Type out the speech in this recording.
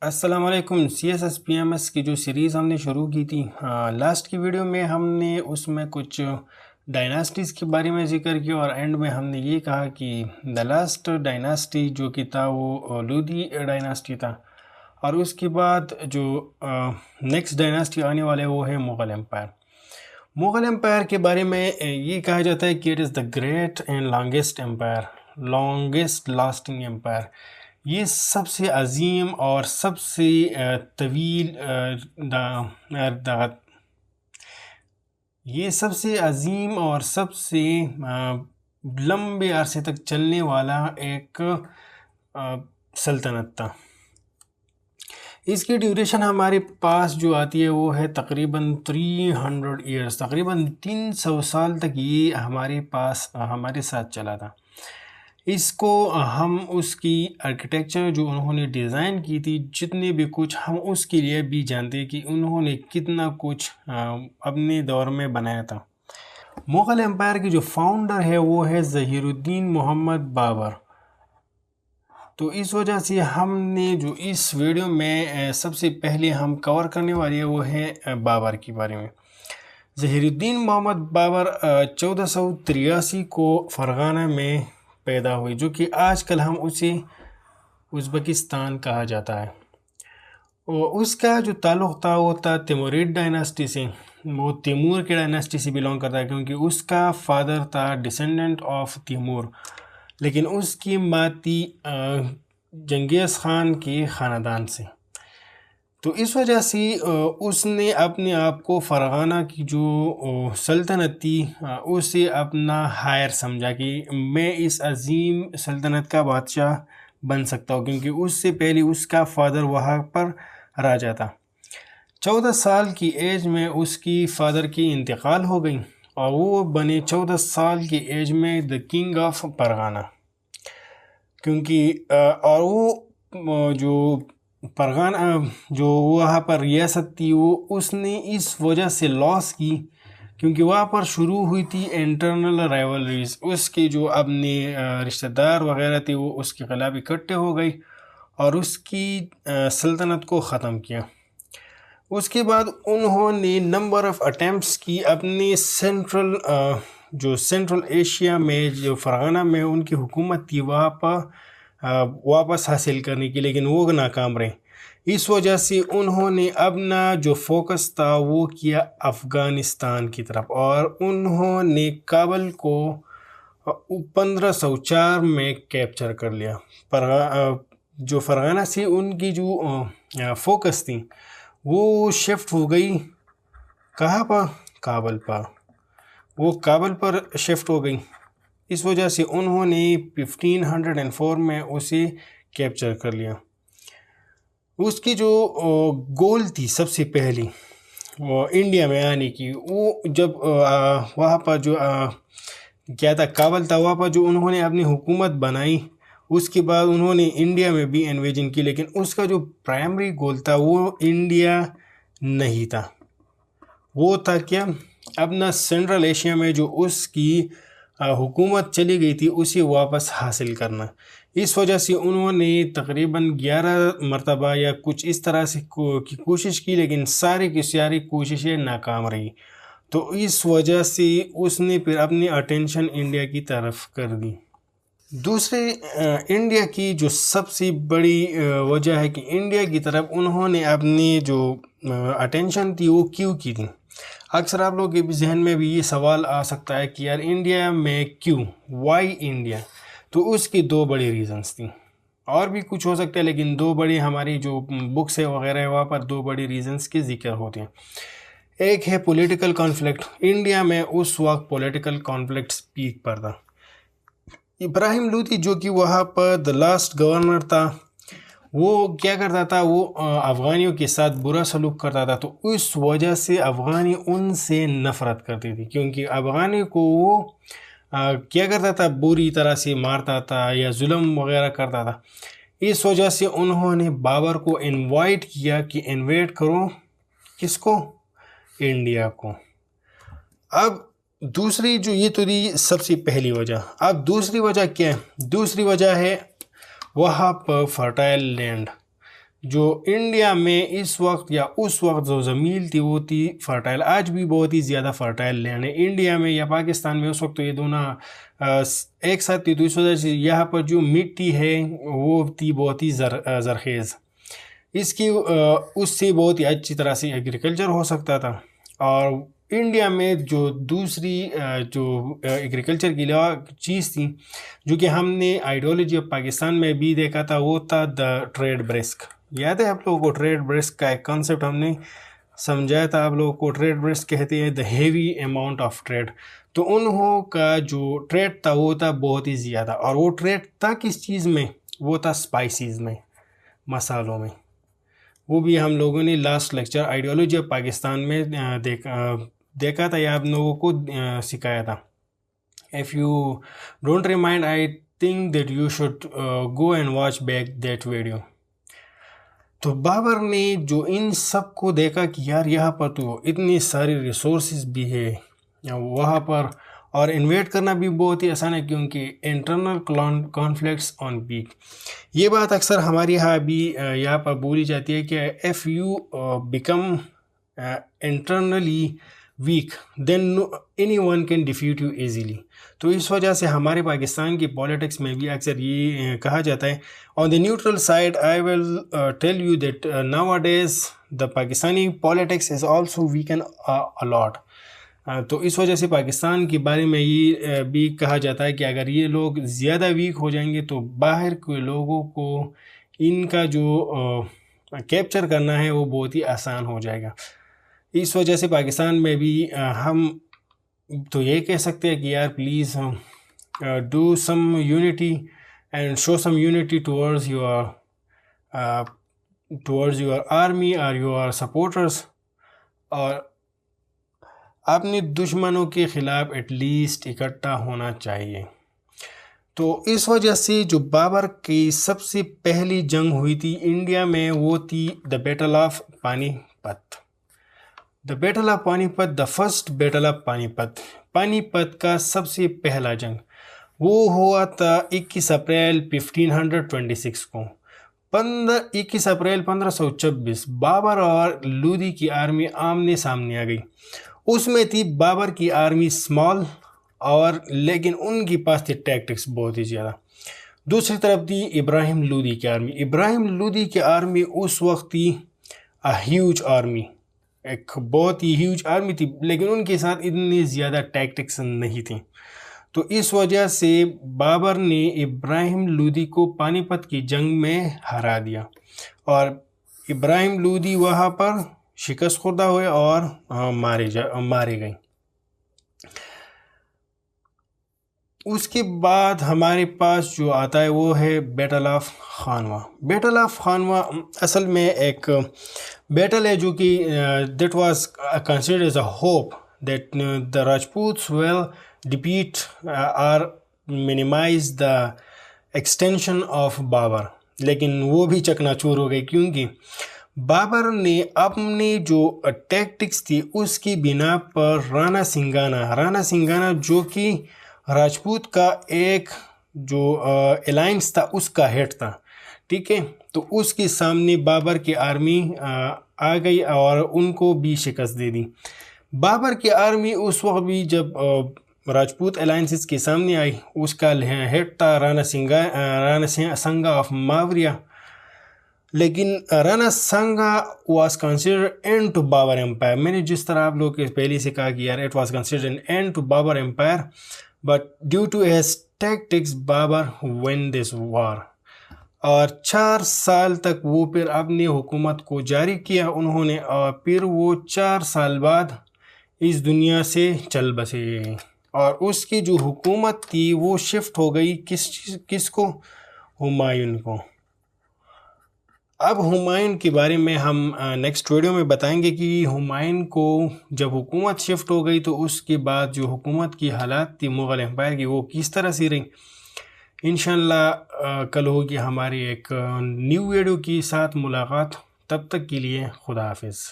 السلام علیکم۔ CSSPMS کی جو سیریز ہم نے شروع کی تھی، لاسٹ کی ویڈیو میں ہم نے اس میں کچھ ڈائناسٹیز کے بارے میں ذکر کیا، اور اینڈ میں ہم نے یہ کہا کہ دا لاسٹ ڈائناسٹی جو کہ تھا وہ لودھی ڈائناسٹی تھا، اور اس کے بعد جو نیکسٹ ڈائناسٹی آنے والے وہ ہے مغل امپائر۔ مغل امپائر کے بارے میں یہ کہا جاتا ہے کہ it is the great and longest empire, longest lasting empire. یہ سب سے عظیم اور سب سے طویل یہ سب سے عظیم اور سب سے لمبے عرصے تک چلنے والا ایک سلطنت تھا۔ اس کی ڈیوریشن ہمارے پاس جو آتی ہے وہ ہے تقریباً 300 ایئرس، تقریباً 300 سال تک یہ ہمارے ساتھ چلا تھا۔ اس کو ہم اس کی آرکیٹیکچر جو انہوں نے ڈیزائن کی تھی، جتنے بھی کچھ، ہم اس کے لیے بھی جانتے ہیں کہ انہوں نے کتنا کچھ اپنے دور میں بنایا تھا۔ مغل امپائر کی جو فاؤنڈر ہے وہ ہے ظہیر الدین محمد بابر۔ تو اس وجہ سے ہم نے جو اس ویڈیو میں سب سے پہلے ہم کور کرنے والے وہ ہے بابر کے بارے میں۔ ظہیر الدین محمد بابر 1483 کو فرغانہ میں پیدا ہوئی، جو کہ آج کل ہم اسے ازبکستان کہا جاتا ہے۔ اور اس کا جو تعلق تھا وہ تھا تیمورید ڈائناسٹی سے، وہ تیمور کے ڈائناسٹی سے بلونگ کرتا ہے، کیونکہ اس کا فادر تھا ڈیسینڈنٹ آف تیمور، لیکن اس کی ماں تھی جنگیز خان کے خاندان سے۔ تو اس وجہ سے اس نے اپنے آپ کو فرغانہ کی جو سلطنت تھی اسے اپنا ہائر سمجھا کہ میں اس عظیم سلطنت کا بادشاہ بن سکتا ہوں، کیونکہ اس سے پہلے اس کا فادر وہاں پر راجا تھا۔ 14 سال کی ایج میں اس کی فادر کی انتقال ہو گئی، اور وہ بنے 14 سال کی ایج میں دا کنگ آف فرغانہ، کیونکہ اور وہ جو فرغانہ جو وہاں پر ریاست تھی وہ اس نے اس وجہ سے لاس کی، کیونکہ وہاں پر شروع ہوئی تھی انٹرنل رائیولریز، اس کے جو اپنے رشتہ دار وغیرہ تھے وہ اس کے خلاف اکٹھے ہو گئی اور اس کی سلطنت کو ختم کیا۔ اس کے بعد انہوں نے نمبر آف اٹیمپٹس کی اپنے سینٹرل ایشیا میں جو فرغانہ میں ان کی حکومت تھی وہاں پر واپس حاصل کرنے کی، لیکن وہ ناکام رہے۔ اس وجہ سے انہوں نے اپنا جو فوکس تھا وہ کیا افغانستان کی طرف، اور انہوں نے کابل کو 1504 میں کیپچر کر لیا۔ جو فرغانہ سے ان کی جو فوکس تھی وہ شفٹ ہو گئی کہاں پر؟ کابل پر، وہ کابل پر شفٹ ہو گئی۔ اس وجہ سے انہوں نے 1504 میں اسے کیپچر کر لیا۔ اس کی جو گول تھی سب سے پہلی وہ انڈیا میں آنے کی، وہ جب وہاں پر جو کیا تھا، کابل تھا، وہاں پر جو انہوں نے اپنی حکومت بنائی، اس کے بعد انہوں نے انڈیا میں بھی انویژن کی، لیکن اس کا جو پرائمری گول تھا وہ انڈیا نہیں تھا، وہ تھا کیا؟ اپنا سینٹرل ایشیا میں جو اس کی حکومت چلی گئی تھی اسے واپس حاصل کرنا۔ اس وجہ سے انہوں نے تقریباً 11 مرتبہ یا کچھ اس طرح سے کی کوشش کی، لیکن ساری کی ساری کوششیں ناکام رہی۔ تو اس وجہ سے اس نے پھر اپنی اٹینشن انڈیا کی طرف کر دی۔ دوسرے انڈیا کی جو سب سے بڑی وجہ ہے کہ انڈیا کی طرف انہوں نے اپنی جو اٹینشن تھی وہ کیوں کی تھی؟ اکثر آپ لوگوں کے ذہن میں بھی یہ سوال آ سکتا ہے کہ یار انڈیا میں کیوں، وائی انڈیا؟ تو اس کی 2 بڑی ریزنز تھیں، اور بھی کچھ ہو سکتا ہے، لیکن 2 بڑی ہماری جو بکس ہے وغیرہ ہے وہاں پر 2 بڑی ریزنز کے ذکر ہوتے ہیں۔ ایک ہے پولیٹیکل کانفلکٹ، انڈیا میں اس وقت پولیٹیکل کانفلکٹ پیک پر تھا۔ ابراہیم لودھی جو کہ وہاں پر دا لاسٹ گورنر تھا، وہ کیا کرتا تھا، وہ افغانیوں کے ساتھ برا سلوک کرتا تھا، تو اس وجہ سے افغانی ان سے نفرت کرتی تھی، کیونکہ افغانی کو وہ کیا کرتا تھا، بری طرح سے مارتا تھا یا ظلم وغیرہ کرتا تھا۔ اس وجہ سے انہوں نے بابر کو انوائٹ کیا کہ انوائٹ کرو کس کو؟ انڈیا کو۔ اب دوسری جو یہ تو دی سب سے پہلی وجہ، اب دوسری وجہ کیا ہے؟ دوسری وجہ ہے وہاں پر فرٹائل لینڈ، جو انڈیا میں اس وقت یا اس وقت جو زمین تھی وہ تھی فرٹائل، آج بھی بہت ہی زیادہ فرٹائل لینڈ ہے انڈیا میں یا پاکستان میں، اس وقت تو یہ دونوں ایک ساتھ تھی، تو اس وجہ سے یہاں پر جو مٹی ہے وہ تھی بہت ہی زرخیز، اس کی اس سے بہت ہی اچھی طرح سے ایگریکلچر ہو سکتا تھا۔ اور انڈیا میں جو دوسری جو ایگریکلچر کی چیز تھی جو کہ ہم نے آئیڈیالوجی آف پاکستان میں بھی دیکھا تھا، وہ تھا دا ٹریڈ برسک۔ یاد ہے آپ لوگوں کو ٹریڈ برسک کا ایک کانسیپٹ ہم نے سمجھایا تھا آپ لوگوں کو؟ ٹریڈ برسک کہتے ہیں دا ہیوی اماؤنٹ آف ٹریڈ۔ تو انہوں کا جو ٹریڈ تھا وہ تھا بہت ہی زیادہ، اور وہ ٹریڈ تھا کس چیز میں؟ وہ تھا اسپائسیز میں، مسالوں میں۔ وہ بھی ہم لوگوں نے last lecture ideology of Pakistan میں دیکھا تھا یا آپ لوگوں کو سکھایا تھا۔ If you don't remind, I think that you should go and watch back that video۔ تو بابر نے جو ان سب کو دیکھا کہ یار یہاں پر تو اتنی ساری ریسورسز بھی ہے وہاں پر، اور انویٹ کرنا بھی بہت ہی آسان ہے کیونکہ انٹرنل کانفلکٹس آن پیک۔ یہ بات اکثر ہمارے یہاں بھی یہاں پر بولی جاتی ہے کہ if you become internally weak then anyone can defeat you easily۔ تو اس وجہ سے ہمارے پاکستان کی پولیٹکس میں بھی اکثر یہ کہا جاتا ہے on the neutral side I will tell you that nowadays the Pakistani politics is also weakened a lot۔ تو اس وجہ سے پاکستان کے بارے میں یہ بھی کہا جاتا ہے کہ اگر یہ لوگ زیادہ ویک ہو جائیں گے تو باہر کے لوگوں کو ان کا جو کیپچر کرنا ہے وہ بہت ہی آسان ہو جائے گا۔ اس وجہ سے پاکستان میں بھی ہم تو یہ کہہ سکتے ہیں کہ یار please do some unity and show some unity towards your army اور یور سپورٹرز، اور اپنے دشمنوں کے خلاف ایٹ لیسٹ اکٹھا ہونا چاہیے۔ تو اس وجہ سے جو بابر کی سب سے پہلی جنگ ہوئی تھی انڈیا میں وہ تھی دا بیٹل آف پانی پت۔ دا بیٹل آف پانی پت، دا فرسٹ بیٹل آف پانی پت، پانی پت کا سب سے پہلا جنگ وہ ہوا تھا 21 اپریل 1526 کو۔ 21 اپریل 1526 بابر اور لودھی کی آرمی آمنے سامنے آ گئی۔ اس میں تھی بابر کی آرمی اسمال، اور لیکن ان کے پاس تھی ٹیکٹکس بہت ہی زیادہ۔ دوسری طرف تھی ابراہیم لودھی کی آرمی۔ ابراہیم لودھی کی آرمی اس وقت تھی ہیوج آرمی، ایک بہت ہی ہیوج آرمی تھی، لیکن ان کے ساتھ اتنی زیادہ ٹیکٹکس نہیں تھیں۔ تو اس وجہ سے بابر نے ابراہیم لودھی کو پانی پت کی جنگ میں ہرا دیا، اور ابراہیم لودھی وہاں پر شکست خوردہ ہوئے اور مارے گئے۔ اس کے بعد ہمارے پاس جو آتا ہے وہ ہے battle of Khanwa. Battle of Khanwa اصل میں ایک بیٹل ہے جو کہ that was considered as a hope that the Rajputs will defeat or minimize the extension of Babur, لیکن وہ بھی چکنا چور ہو گئی کیونکہ بابر نے اپنے جو ٹیکٹکس تھی اس کی بنا پر رانا سنگھانا جو کہ راجپوت کا ایک جو الائنس تھا اس کا ہیڈ تھا، ٹھیک ہے، تو اس کے سامنے بابر کی آرمی آ گئی اور ان کو بھی شکست دے دی۔ بابر کی آرمی اس وقت بھی جب راجپوت الائنسز کے سامنے آئی، اس کا ہیڈ تھا رانا سنگا آف ماوریا، لیکن Rana Sanga was considered and to Babur empire. میں نے جس طرح آپ لوگ کے پہلے سے کہا کہ یار it was considered an end to Babur empire, but due to his tactics Babur won this war. اور 4 سال تک وہ پھر اپنی حکومت کو جاری کیا انہوں نے، اور پھر وہ 4 سال بعد اس دنیا سے چل بسے، اور اس کی جو حکومت تھی وہ شفٹ ہو گئی کس کو؟ ہمایوں کو۔ اب ہمایوں کے بارے میں ہم نیکسٹ ویڈیو میں بتائیں گے کہ ہمایوں کو جب حکومت شفٹ ہو گئی تو اس کے بعد جو حکومت کی حالات تھی مغل امپائر کی وہ کس طرح سے رہی۔ انشاءاللہ کل ہوگی ہماری ایک نیو ویڈیو کے ساتھ ملاقات، تب تک کے لیے خدا حافظ۔